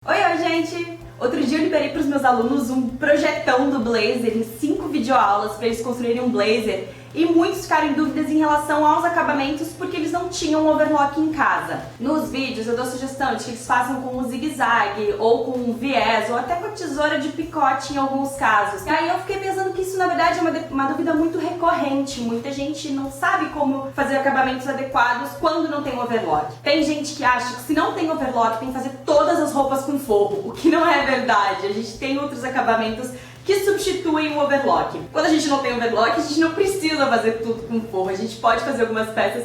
Oi, gente! Outro dia eu liberei para os meus alunos um projetão do Blazer em 5 videoaulas para eles construírem um Blazer e muitos ficaram em dúvidas em relação aos acabamentos porque eles não tinham um overlock em casa. Nos vídeos eu dou sugestão de que eles façam com um zigue-zague ou com um viés ou até com a tesoura de picote em alguns casos. E aí eu fiquei pensando que isso na verdade é uma dúvida muito recorrente. Muita gente não sabe como fazer acabamentos adequados quando não tem overlock. Tem gente que acha que se não tem overlock tem que fazer todas as roupas com forro, o que não é verdade. A gente tem outros acabamentos que substituem o overlock. Quando a gente não tem overlock, a gente não precisa fazer tudo com forro. A gente pode fazer algumas peças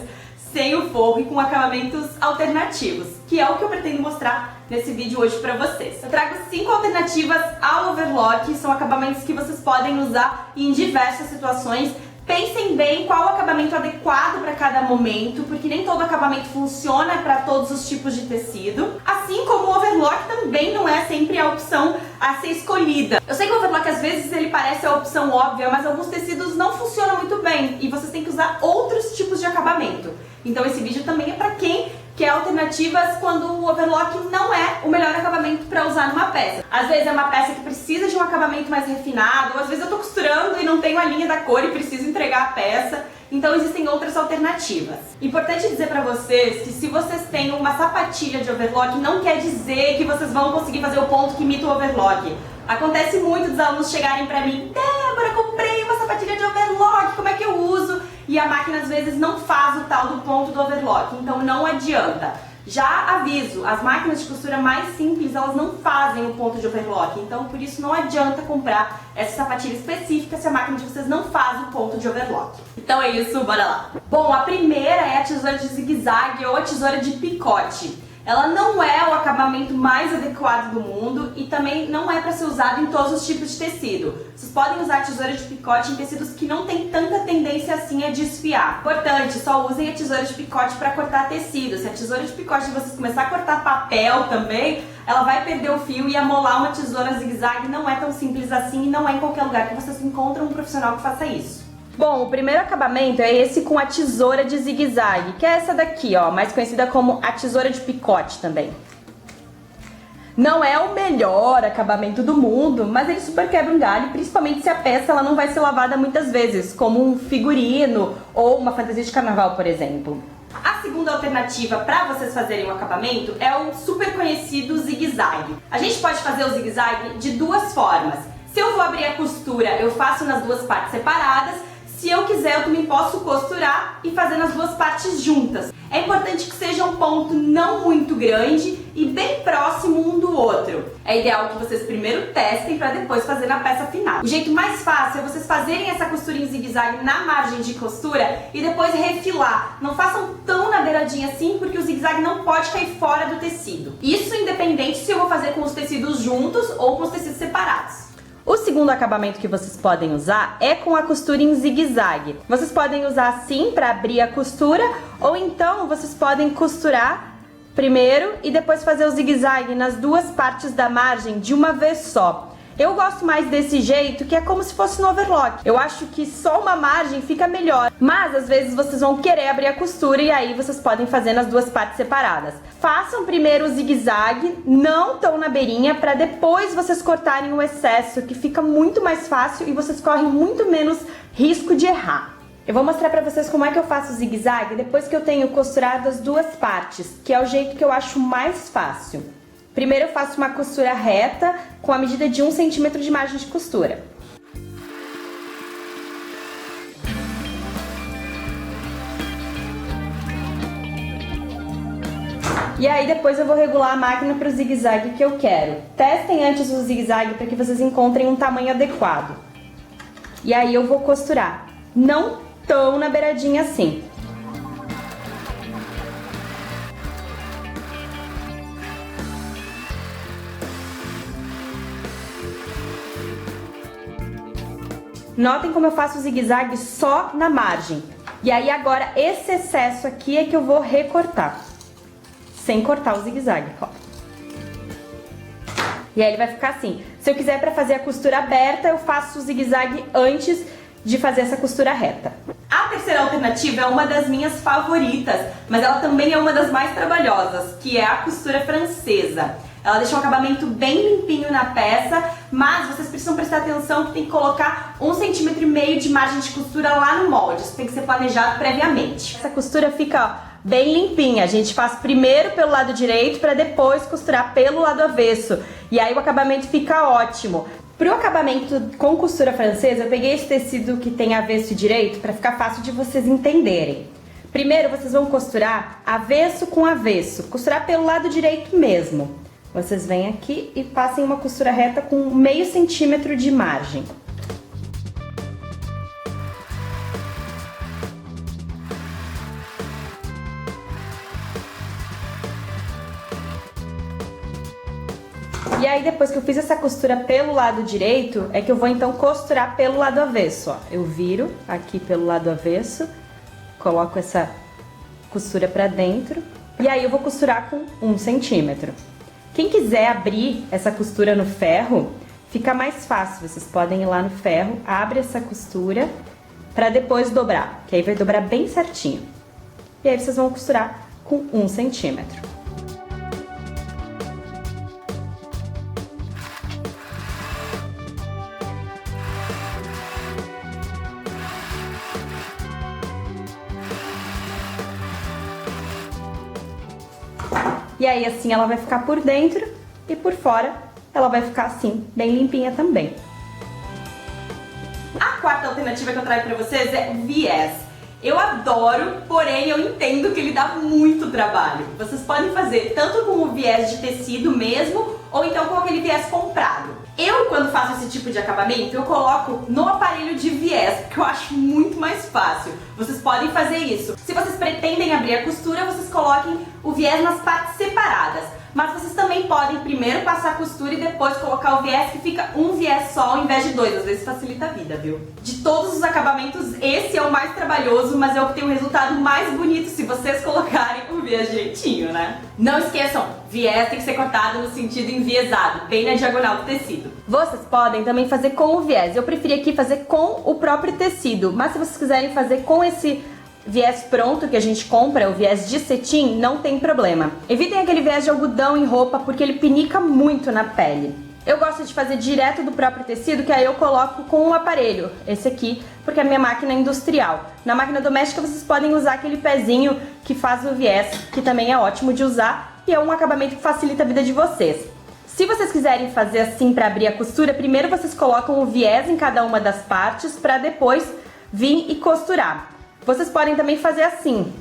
sem o forro e com acabamentos alternativos, que é o que eu pretendo mostrar nesse vídeo hoje pra vocês. Eu trago 5 alternativas ao overlock, são acabamentos que vocês podem usar em diversas situações. Pensem bem qual o acabamento adequado para cada momento, porque nem todo acabamento funciona para todos os tipos de tecido. Assim como o overlock também não é sempre a opção a ser escolhida. Eu sei que o overlock às vezes ele parece a opção óbvia, mas alguns tecidos não funcionam muito bem e vocês têm que usar outros tipos de acabamento. Então esse vídeo também é para quem quer alternativas quando o overlock não é o melhor acabamento para usar numa peça. Às vezes é uma peça que precisa de um acabamento mais refinado, ou às vezes eu tô costurando e não tenho a linha da cor e preciso entregar a peça. Então existem outras alternativas. Importante dizer pra vocês que se vocês têm uma sapatilha de overlock, não quer dizer que vocês vão conseguir fazer o ponto que imita o overlock. Acontece muito dos alunos chegarem pra mim: Débora, comprei uma sapatilha de overlock, como é que eu uso? E a máquina às vezes não faz o tal do ponto do overlock, então não adianta. Já aviso, as máquinas de costura mais simples, elas não fazem o ponto de overlock, então por isso não adianta comprar essa sapatilha específica se a máquina de vocês não faz o ponto de overlock. Então é isso, bora lá! Bom, a primeira é a tesoura de zigue-zague ou a tesoura de picote. Ela não é o acabamento mais adequado do mundo e também não é para ser usado em todos os tipos de tecido. Vocês podem usar a tesoura de picote em tecidos que não tem tanta tendência assim a desfiar. Importante, só usem a tesoura de picote para cortar tecido. Se a tesoura de picote de vocês começar a cortar papel também, ela vai perder o fio e amolar uma tesoura zigue-zague não é tão simples assim e não é em qualquer lugar que vocês encontram um profissional que faça isso. Bom, o primeiro acabamento é esse com a tesoura de zigue-zague, que é essa daqui, ó, mais conhecida como a tesoura de picote também. Não é o melhor acabamento do mundo, mas ele super quebra um galho, principalmente se a peça ela não vai ser lavada muitas vezes, como um figurino ou uma fantasia de carnaval, por exemplo. A segunda alternativa para vocês fazerem o acabamento é o super conhecido zigue-zague. A gente pode fazer o zigue-zague de duas formas. Se eu vou abrir a costura, eu faço nas duas partes separadas. Se eu quiser, eu também posso costurar e fazer nas duas partes juntas. É importante que seja um ponto não muito grande e bem próximo um do outro. É ideal que vocês primeiro testem para depois fazer na peça final. O jeito mais fácil é vocês fazerem essa costura em zigue-zague na margem de costura e depois refilar. Não façam tão na beiradinha assim, porque o zigue-zague não pode cair fora do tecido. Isso independente se eu vou fazer com os tecidos juntos ou com os tecidos separados. O segundo acabamento que vocês podem usar é com a costura em zigue-zague. Vocês podem usar assim para abrir a costura, ou então vocês podem costurar primeiro e depois fazer o zigue-zague nas duas partes da margem de uma vez só. Eu gosto mais desse jeito, que é como se fosse no overlock. Eu acho que só uma margem fica melhor, mas às vezes vocês vão querer abrir a costura e aí vocês podem fazer nas duas partes separadas. Façam primeiro o zigue-zague, não tão na beirinha, para depois vocês cortarem o excesso, que fica muito mais fácil e vocês correm muito menos risco de errar. Eu vou mostrar pra vocês como é que eu faço o zigue-zague depois que eu tenho costurado as duas partes, que é o jeito que eu acho mais fácil. Primeiro eu faço uma costura reta com a medida de 1 centímetro de margem de costura. E aí depois eu vou regular a máquina para o zigue-zague que eu quero. Testem antes o zigue-zague para que vocês encontrem um tamanho adequado. E aí eu vou costurar, não tão na beiradinha assim. Notem como eu faço o zigue-zague só na margem. E aí agora esse excesso aqui é que eu vou recortar. Sem cortar o zigue-zague, ó. E aí ele vai ficar assim. Se eu quiser para fazer a costura aberta, eu faço o zigue-zague antes de fazer essa costura reta. A terceira alternativa é uma das minhas favoritas, mas ela também é uma das mais trabalhosas, que é a costura francesa. Ela deixa um acabamento bem limpinho na peça, mas vocês precisam prestar atenção que tem que colocar 1,5 cm de margem de costura lá no molde. Isso tem que ser planejado previamente. Essa costura fica, ó, bem limpinha. A gente faz primeiro pelo lado direito para depois costurar pelo lado avesso. E aí o acabamento fica ótimo. Para o acabamento com costura francesa, eu peguei esse tecido que tem avesso e direito para ficar fácil de vocês entenderem. Primeiro vocês vão costurar avesso com avesso, costurar pelo lado direito mesmo. Vocês vêm aqui e passem uma costura reta com 0,5 centímetro de margem. E aí depois que eu fiz essa costura pelo lado direito, é que eu vou então costurar pelo lado avesso, ó. Eu viro aqui pelo lado avesso, coloco essa costura pra dentro e aí eu vou costurar com 1 centímetro. Quem quiser abrir essa costura no ferro, fica mais fácil. Vocês podem ir lá no ferro, abre essa costura pra depois dobrar, que aí vai dobrar bem certinho. E aí vocês vão costurar com 1 centímetro. E aí assim ela vai ficar por dentro e por fora ela vai ficar assim, bem limpinha também. A quarta alternativa que eu trago pra vocês é viés. Eu adoro, porém eu entendo que ele dá muito trabalho. Vocês podem fazer tanto com o viés de tecido mesmo, ou então com aquele viés comprado. Eu, quando faço esse tipo de acabamento, eu coloco no aparelho de viés, porque eu acho muito mais fácil. Vocês podem fazer isso. Se vocês pretendem abrir a costura, vocês coloquem o viés nas partes separadas. Mas vocês também podem primeiro passar a costura e depois colocar o viés, que fica um viés só ao invés de dois. Às vezes facilita a vida, viu? De todos os acabamentos, esse é o mais trabalhoso, mas é o que tem o resultado mais bonito se vocês colocarem o viés direitinho, né? Não esqueçam, viés tem que ser cortado no sentido enviesado, bem na diagonal do tecido. Vocês podem também fazer com o viés. Eu preferi aqui fazer com o próprio tecido, mas se vocês quiserem fazer com esse viés pronto que a gente compra, o viés de cetim, não tem problema. Evitem aquele viés de algodão em roupa porque ele pinica muito na pele. Eu gosto de fazer direto do próprio tecido, que aí eu coloco com o aparelho, esse aqui, porque a minha máquina é industrial. Na máquina doméstica vocês podem usar aquele pezinho que faz o viés, que também é ótimo de usar e é um acabamento que facilita a vida de vocês. Se vocês quiserem fazer assim para abrir a costura, primeiro vocês colocam o viés em cada uma das partes para depois vir e costurar. Vocês podem também fazer assim.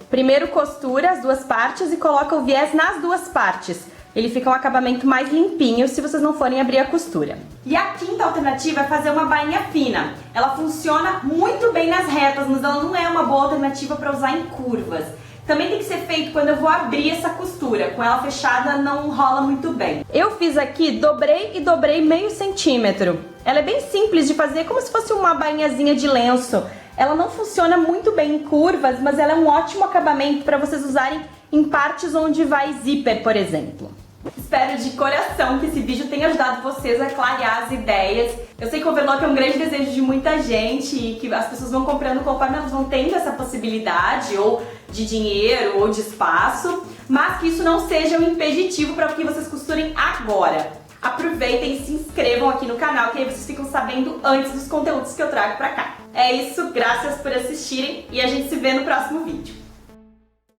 Primeiro costura as duas partes e coloca o viés nas duas partes. Ele fica um acabamento mais limpinho se vocês não forem abrir a costura. E a quinta alternativa é fazer uma bainha fina. Ela funciona muito bem nas retas, mas ela não é uma boa alternativa para usar em curvas. Também tem que ser feito quando eu vou abrir essa costura. Com ela fechada não rola muito bem. Eu fiz aqui, dobrei e dobrei 0,5 centímetro. Ela é bem simples de fazer, como se fosse uma bainhazinha de lenço. Ela não funciona muito bem em curvas, mas ela é um ótimo acabamento para vocês usarem em partes onde vai zíper, por exemplo. Espero de coração que esse vídeo tenha ajudado vocês a clarear as ideias. Eu sei que o overlock é um grande desejo de muita gente e que as pessoas vão comprando conforme elas vão tendo essa possibilidade, ou de dinheiro, ou de espaço, mas que isso não seja um impeditivo para que vocês costurem agora. Aproveitem e se inscrevam aqui no canal, que aí vocês ficam sabendo antes dos conteúdos que eu trago pra cá. É isso, graças por assistirem e a gente se vê no próximo vídeo.